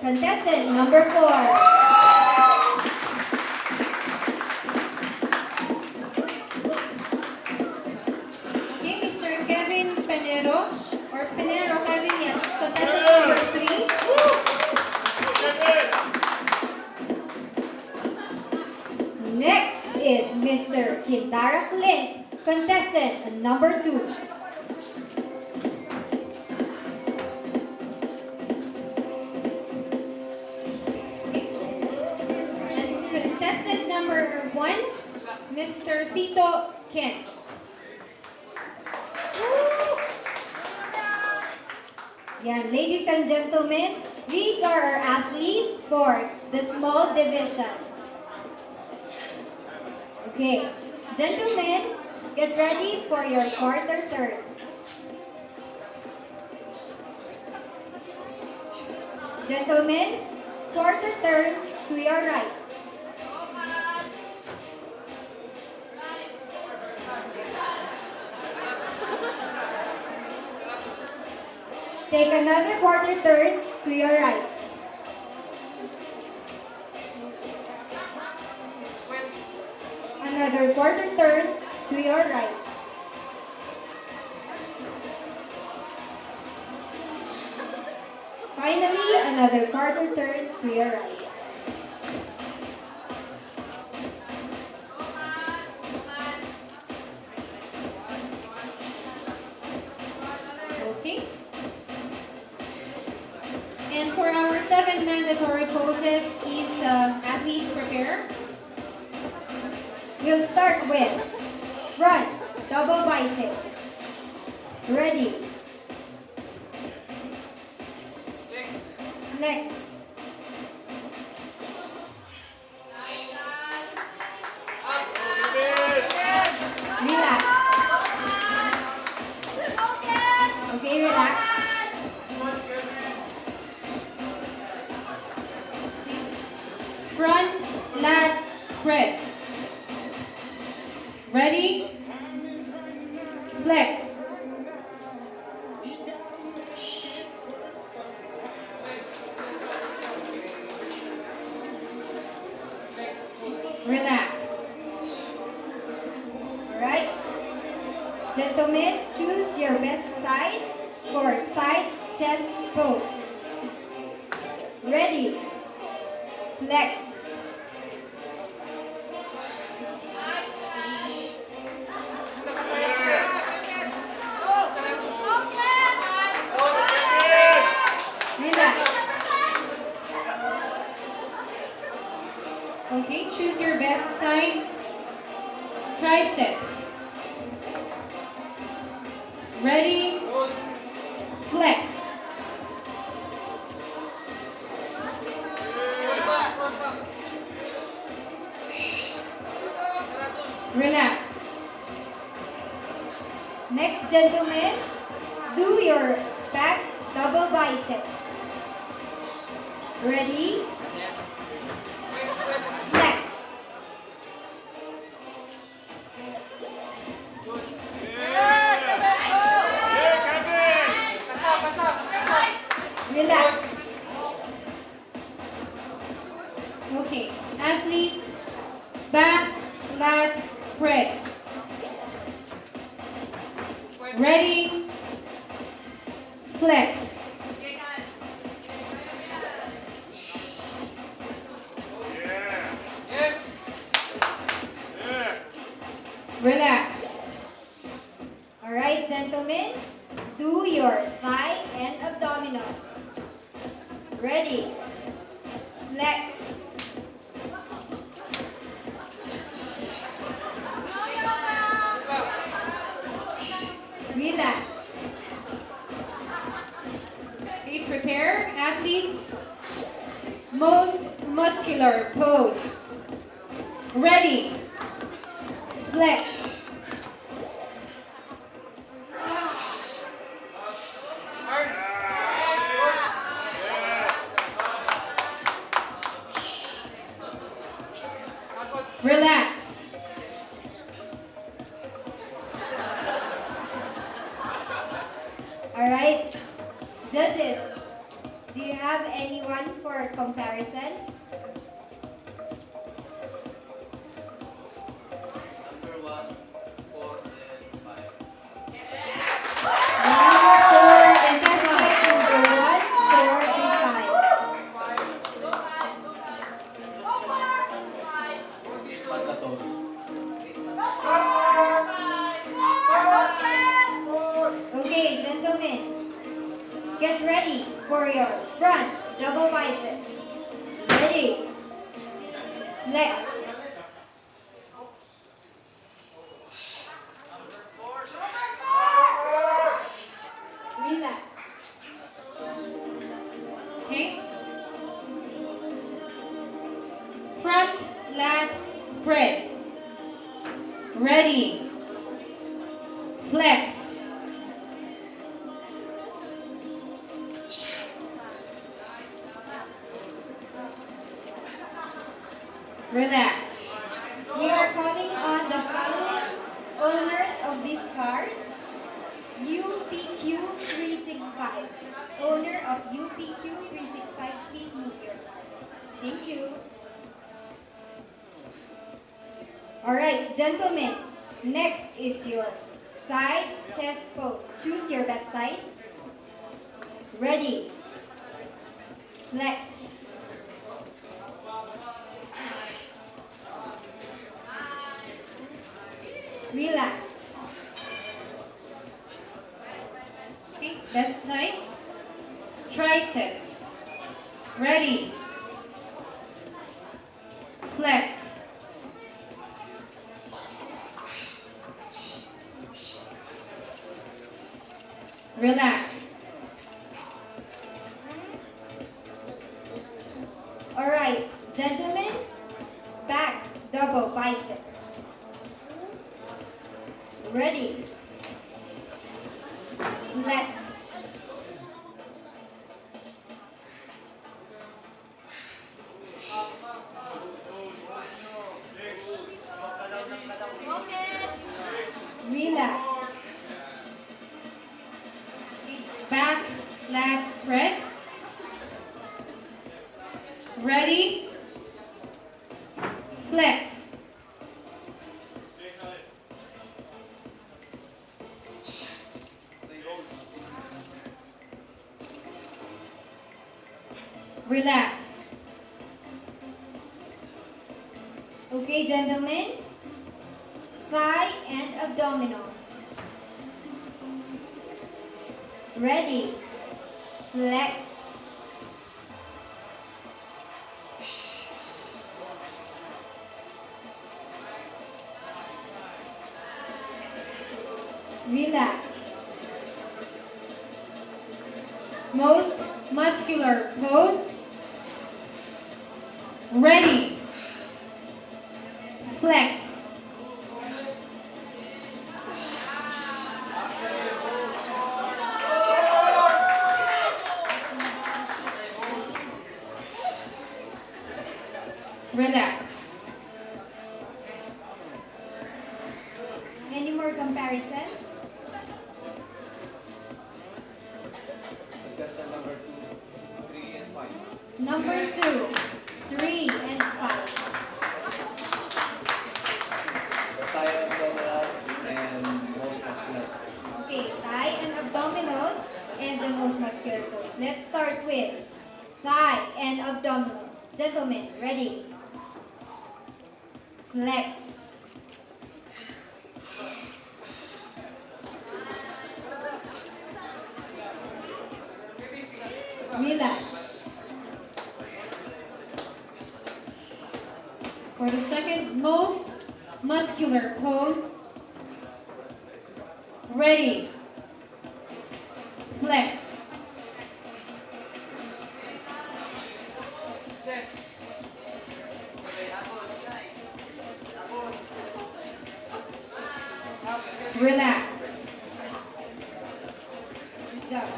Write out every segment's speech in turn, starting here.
Contestant number 4. Okay, Mr. Kevin Penero, or Penero Kevin, yes. Contestant number 3. Next is Mr. Kidara Clint, contestant number 2. And contestant number 1, Mr. Sito Ken. Yan, ladies and gentlemen, these are our athletes for the small division. Okay, gentlemen, get ready for your quarter turns. Gentlemen, quarter turn to your right. Take another quarter turn to your right. Another quarter turn to your right. Finally, another quarter turn to your right. Okay. And for our 7 mandatory poses, please athletes prepare. We'll start with front double biceps. Ready. Flex. Relax. Okay, relax. Front lat spread. Ready? Flex. Relax. Alright. Gentlemen, choose your best side for side chest pose. Ready. Flex. Relax. Okay, choose your best side. Triceps. Ready? Flex. Relax. Next, gentlemen, do your back double biceps. Ready? Flex. Relax. Okay, athletes, back lat spread. Ready? Flex. Relax. Alright, gentlemen, do your thigh and abdominals. Ready? Flex. Relax. Okay, prepare, athletes. Most muscular pose. Ready? Flex. Relax. Alright. Judges, do you have anyone for Pagkatol. Okay, gentlemen, get ready for your front double biceps. Ready? Flex. Relax. Okay? Front lat spread. Ready. Flex. Relax. We are calling on the following owners of these cars. UPQ 365. Owner of UPQ 365, please move your car. Thank you. Alright, gentlemen. Next is your side chest pose. Choose your best side. Ready. Flex. Relax. Okay, best side. Triceps. Ready. Flex. Relax. Alright, gentlemen. Back double biceps. Ready. Flex. Relax. Back lat spread. Ready. Flex. Relax. Okay, gentlemen. Thigh and abdominals. Ready. Flex. Relax. Most muscular pose. Ready. Flex. Relax. Any more comparisons? Contestant number 2, 3, and 5. Number 2, 3, and 5. The thigh abdominal and most muscular. Okay, thigh and abdominals and the most muscular pose. Let's start with thigh and abdominals. Gentlemen, ready? Flex. Relax. For the second most muscular pose. Ready. Flex. Relax. Good job.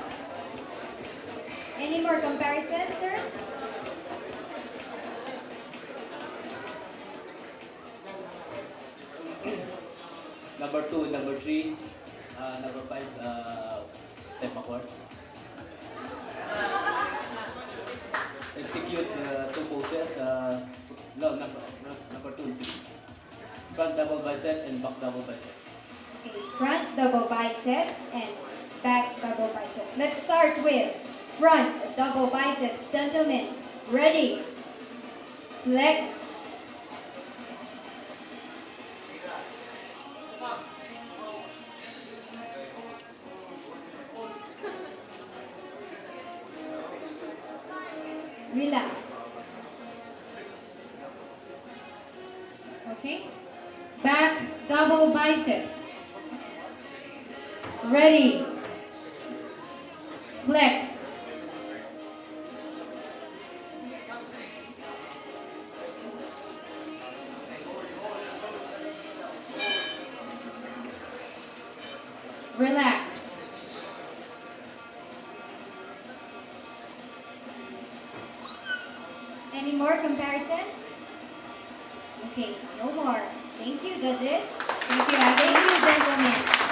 Any more comparisons, sir? Number 2, number 3, number 5, step backward. Execute two poses. No, number 2. Front double bicep and back double bicep. Okay, front double biceps and back double biceps. Let's start with front double biceps. Gentlemen, ready? Flex. Back double biceps. Ready. Flex. Relax. Any more comparisons? Okay, no more. Thank you, judges. Thank you, Abby. Thank you, gentlemen.